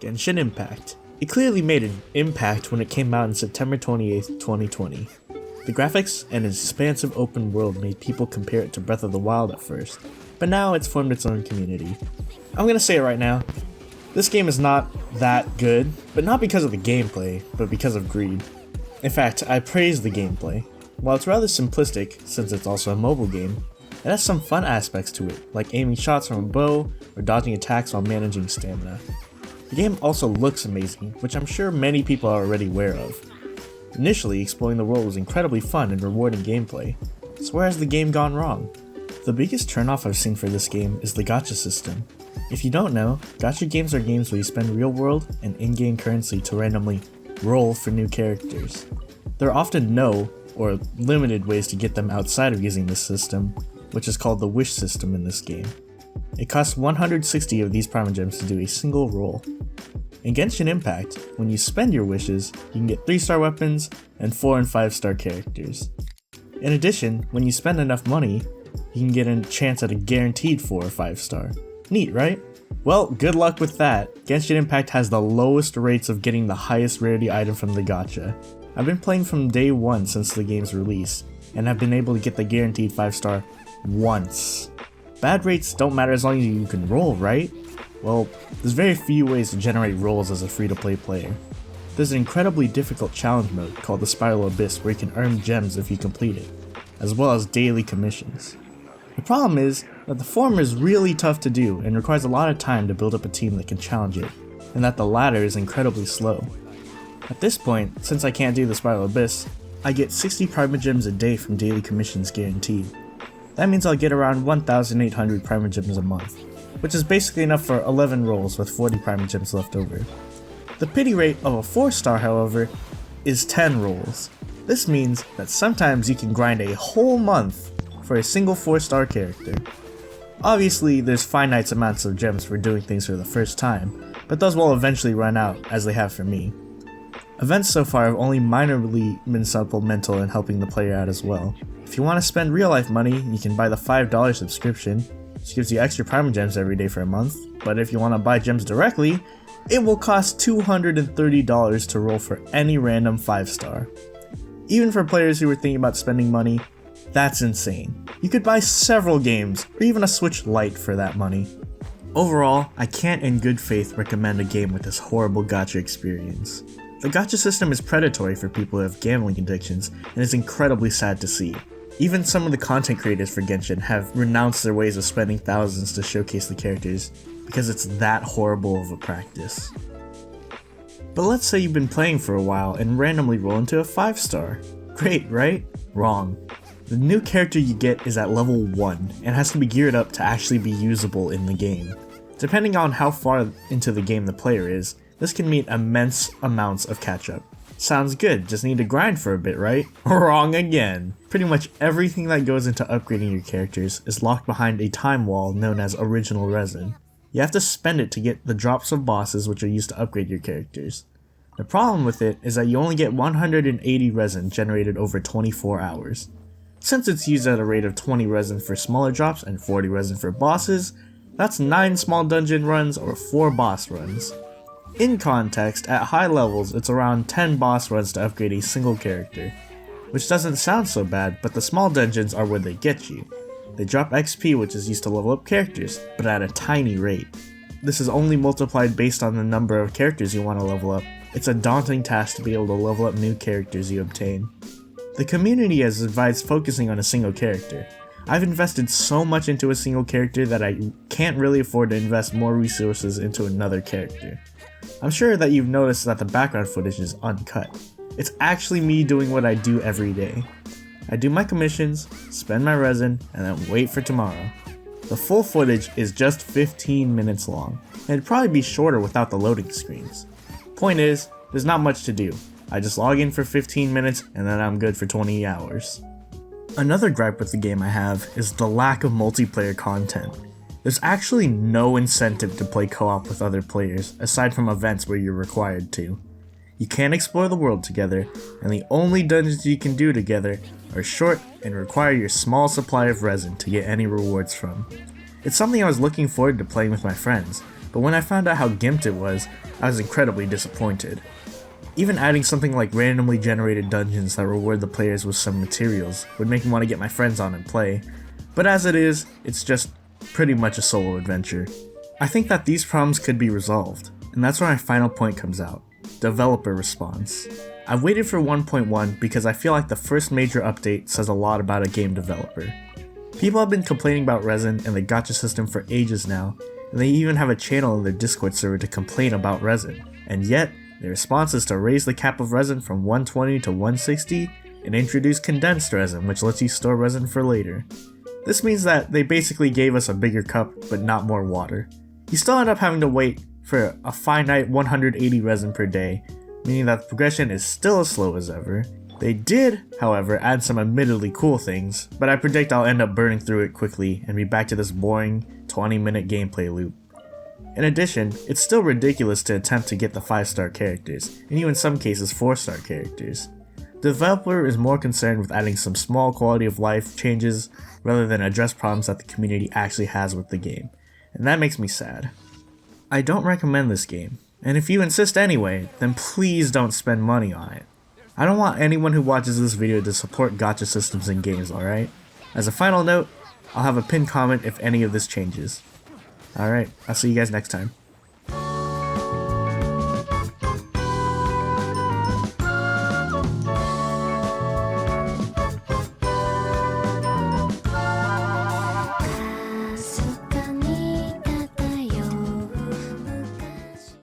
Genshin Impact. It clearly made an impact when it came out on September 28th, 2020. The graphics and its expansive open world made people compare it to Breath of the Wild at first, but now it's formed its own community. I'm gonna say it right now, this game is not that good, but not because of the gameplay, but because of greed. In fact, I praise the gameplay. While it's rather simplistic, since it's also a mobile game, it has some fun aspects to it, like aiming shots from a bow or dodging attacks while managing stamina. The game also looks amazing, which I'm sure many people are already aware of. Initially, exploring the world was incredibly fun and rewarding gameplay, so where has the game gone wrong? The biggest turnoff I've seen for this game is the gacha system. If you don't know, gacha games are games where you spend real world and in-game currency to randomly roll for new characters. There are often no, or limited ways to get them outside of using this system, which is called the wish system in this game. It costs 160 of these primogems to do a single roll. In Genshin Impact, when you spend your wishes, you can get 3-star weapons and 4 and 5-star characters. In addition, when you spend enough money, you can get a chance at a guaranteed 4 or 5-star. Neat, right? Well, good luck with that. Genshin Impact has the lowest rates of getting the highest rarity item from the gacha. I've been playing from day 1 since the game's release, and have been able to get the guaranteed 5-star once. Bad rates don't matter as long as you can roll, right? Well, there's very few ways to generate rolls as a free-to-play player. There's an incredibly difficult challenge mode called the Spiral Abyss where you can earn gems if you complete it, as well as daily commissions. The problem is that the former is really tough to do and requires a lot of time to build up a team that can challenge it, and that the latter is incredibly slow. At this point, since I can't do the Spiral Abyss, I get 60 primogems a day from daily commissions guaranteed. That means I'll get around 1,800 primogems a month, which is basically enough for 11 rolls with 40 primogems left over. The pity rate of a 4-star, however, is 10 rolls. This means that sometimes you can grind a whole month for a single 4-star character. Obviously, there's finite amounts of gems for doing things for the first time, but those will eventually run out, as they have for me. Events so far have only minorly been supplemental in helping the player out as well. If you want to spend real-life money, you can buy the $5 subscription, which gives you extra primogems every day for a month, but if you want to buy gems directly, it will cost $230 to roll for any random 5-star. Even for players who are thinking about spending money, that's insane. You could buy several games, or even a Switch Lite for that money. Overall, I can't in good faith recommend a game with this horrible gacha experience. The gacha system is predatory for people who have gambling addictions, and is incredibly sad to see. Even some of the content creators for Genshin have renounced their ways of spending thousands to showcase the characters, because it's that horrible of a practice. But let's say you've been playing for a while and randomly roll into a 5-star. Great, right? Wrong. The new character you get is at level 1, and has to be geared up to actually be usable in the game. Depending on how far into the game the player is, this can mean immense amounts of catch-up. Sounds good, just need to grind for a bit, right? Wrong again! Pretty much everything that goes into upgrading your characters is locked behind a time wall known as original resin. You have to spend it to get the drops of bosses which are used to upgrade your characters. The problem with it is that you only get 180 resin generated over 24 hours. Since it's used at a rate of 20 resin for smaller drops and 40 resin for bosses, that's 9 small dungeon runs or 4 boss runs. In context, at high levels, it's around 10 boss runs to upgrade a single character. Which doesn't sound so bad, but the small dungeons are where they get you. They drop XP which is used to level up characters, but at a tiny rate. This is only multiplied based on the number of characters you want to level up. It's a daunting task to be able to level up new characters you obtain. The community has advised focusing on a single character. I've invested so much into a single character that I can't really afford to invest more resources into another character. I'm sure that you've noticed that the background footage is uncut. It's actually me doing what I do every day. I do my commissions, spend my resin, and then wait for tomorrow. The full footage is just 15 minutes long, and it'd probably be shorter without the loading screens. Point is, there's not much to do. I just log in for 15 minutes and then I'm good for 20 hours. Another gripe with the game I have is the lack of multiplayer content. There's actually no incentive to play co-op with other players, aside from events where you're required to. You can't explore the world together, and the only dungeons you can do together are short and require your small supply of resin to get any rewards from. It's something I was looking forward to playing with my friends, but when I found out how gimped it was, I was incredibly disappointed. Even adding something like randomly generated dungeons that reward the players with some materials would make me want to get my friends on and play, but as it is, it's just pretty much a solo adventure. I think that these problems could be resolved, and that's where my final point comes out: developer response. I've waited for 1.1 because I feel like the first major update says a lot about a game developer. People have been complaining about resin and the gacha system for ages now, and they even have a channel in their Discord server to complain about resin, and yet their response is to raise the cap of resin from 120 to 160 and introduce condensed resin, which lets you store resin for later. This means that they basically gave us a bigger cup but not more water. You still end up having to wait for a finite 180 resin per day, meaning that the progression is still as slow as ever. They did, however, add some admittedly cool things, but I predict I'll end up burning through it quickly and be back to this boring 20-minute gameplay loop. In addition, it's still ridiculous to attempt to get the 5-star characters, and even in some cases 4-star characters. The developer is more concerned with adding some small quality of life changes rather than address problems that the community actually has with the game, and that makes me sad. I don't recommend this game, and if you insist anyway, then please don't spend money on it. I don't want anyone who watches this video to support gacha systems in games, alright? As a final note, I'll have a pinned comment if any of this changes. Alright, I'll see you guys next time.